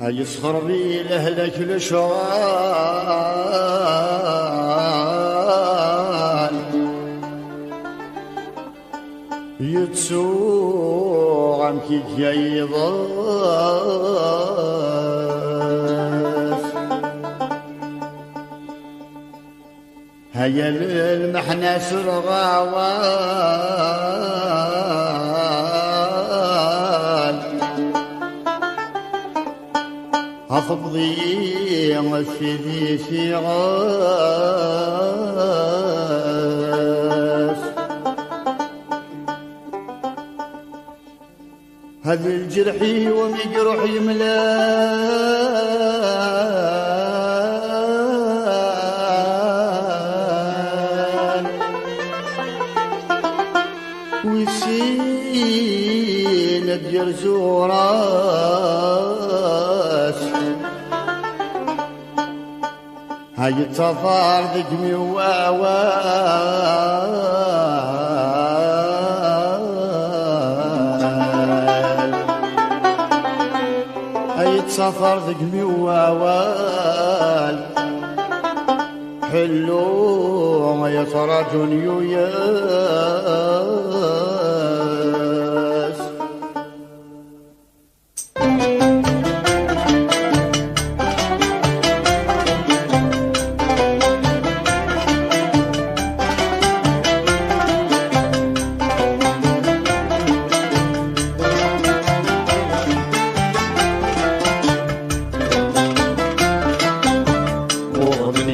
يسخر بي لهلك لشوال يتسوع عمكي جاي ضاف هيا المحنة سرغاوال أفضي في ذي شغاف هذا الجرحي ومجرح يملان وسيلة جرزوراس هاي التفار ذقمي ووال هاي التفار ذقمي ووال حلو ما يترجون ياس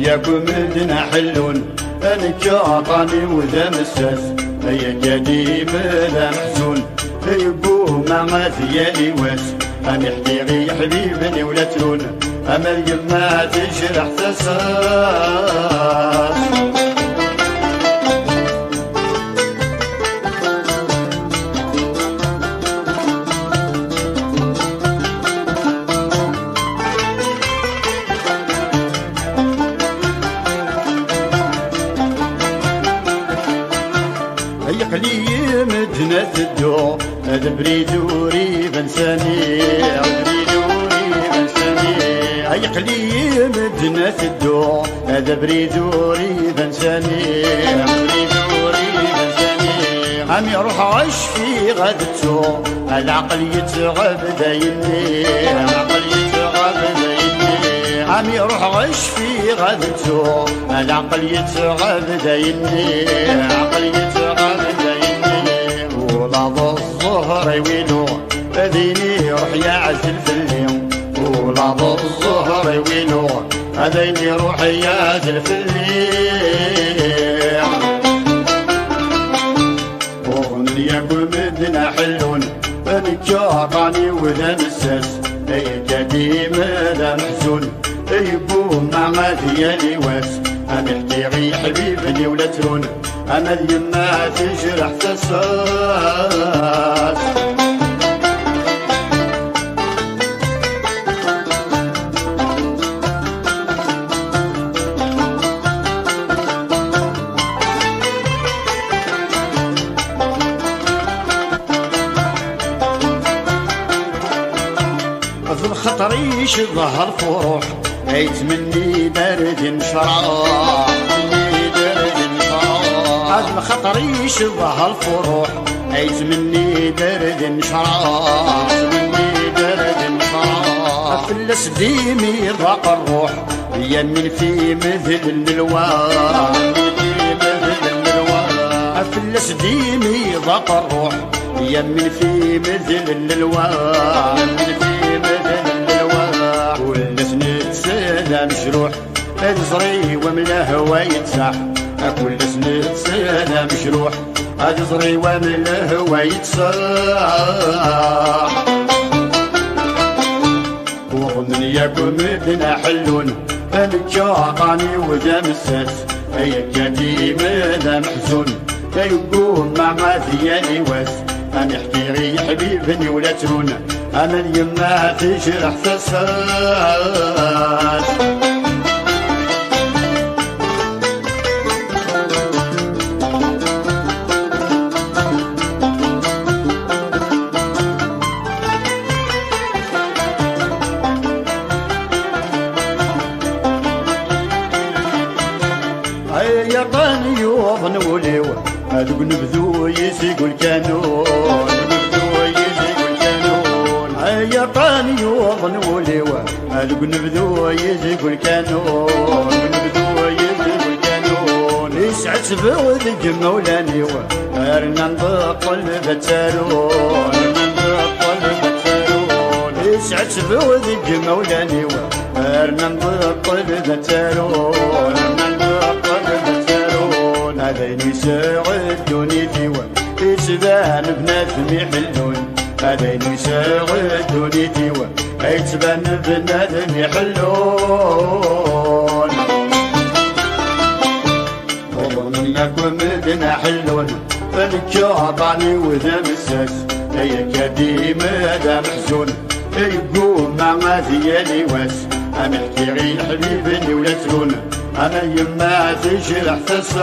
ياكو مدنا حلون انا كاطاني وذا مساس هيا قديم ذا محزون يبوه ما ثيالي واس انا احتيغي حبيبني ولا تلون اما اليما تجرح تساس يقلي مدنة الدو هذا بريدوري بنساني بريدوري بنساني يقلي مدنة الدو هذا بريدوري بنساني بريدوري بنساني عم يروح عش في غدتو العقل يتغاب دايني العقل يتغاب دايني عم يروح عش في غدتو العقل يتغاب دايني العقل يتغاب ولعظ الظهر وينو هذيني روح يعزل في الليل ولعظ الظهر وينو هذيني روح يعزل في الليل وغنياكو مدنا حلون نكاطاني وذا مساس اي قديم ذا محزون يبوه مع ذيالي واس أنا احتيغي حبيبني ولا ترون أنا اليما تجرح تساس في الخطر يشظهر فروح يتمني برد شراب عزم خطر يشبه الفروح يتمني برد شراب يتمني برد شراب افلس ديمي ضاق الروح يمن في مثل النلوان افلس ديمي ضاق الروح يمن في مثل النلوان في مثل النلوان ولس نتسالى مجروح ازري وملا هوا يتساح كل سنة سنة مشروح أجزري ومن الهوى يتساح وغنياكو مدنا حلون الجاقاني وذا مساس هي قديم ذا محزون يقوم مع ذيالي واس أنا احتيغي حبيبني ولا ترون أنا اليما تجرح تساس هذوك نبذو يزيقو الكانون نبذو يزيقو الكانون هيا طاني وضن وليوا هذوك نبذو يزيقو الكانون نبذو يزيقو الكانون يسعد سبو ذيك مولاني ارنا نضق البتارون نضق البتارون يسعد سبو ذيك مولاني ارنا نضق البتارون نضق البتارون هذين يساعدوني فيوا يتبان بنادم يحلون هذين يساعدوني فيوا يتبان بنادم يحلون منكم مدنا حلون فالكعباني وذا مساس هيا كديم هذا محزون يقوم مع ديالي واس انا احكي غير حبيبني ولا تلون انا يما تجرح تصاص